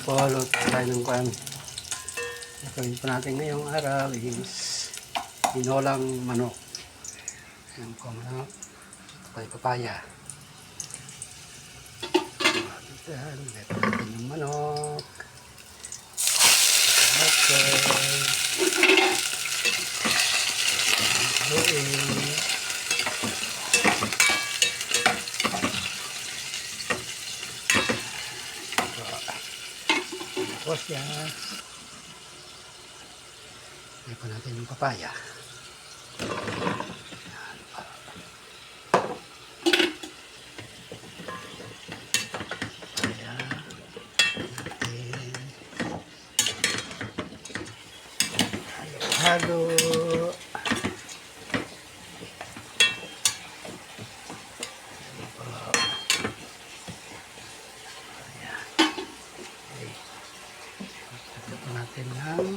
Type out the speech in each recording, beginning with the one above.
po, luto tayo ng kwan. Gagawin po natin ngayong araw is tinolang manok. Yan po manok. Ito papaya. Dahil ito natin yung manok. Okay. Haluin. Tapos yan. Lagyan po natin yung papaya. Halo. Ito natin ng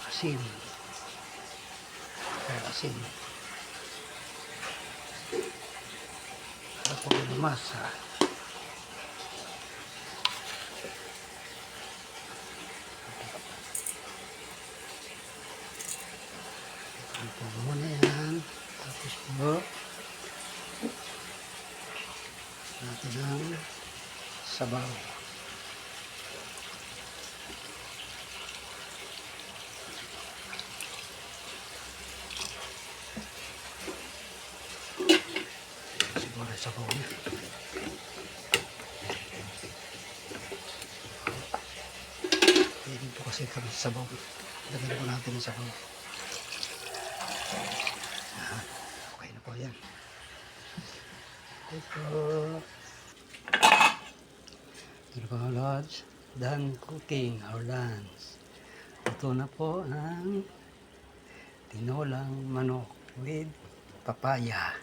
asin. Asin. Para po lumasa. Ito muna yan. Tapos po natin ang sabaw. Siguro yung sabaw niya. Pwede po kasi kami sa sabaw. Dagdagan po natin ang sabaw. Okay na po yan. Ito. Ito po Lods. Done cooking our lunch. Ito na po ang tinolang manok with papaya.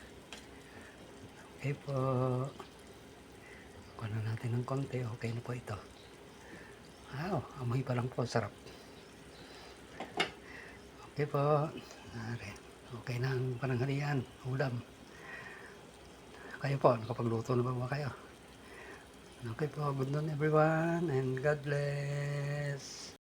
Okay po. Kuha na natin ng konti. Okay na po ito. Wow, amoy pa lang po. Sarap. Okay po. Okay na ang pananghalian. Ulam. Kayo po, nakapagluto na ba kayo? Okay po. Good night everyone and God bless.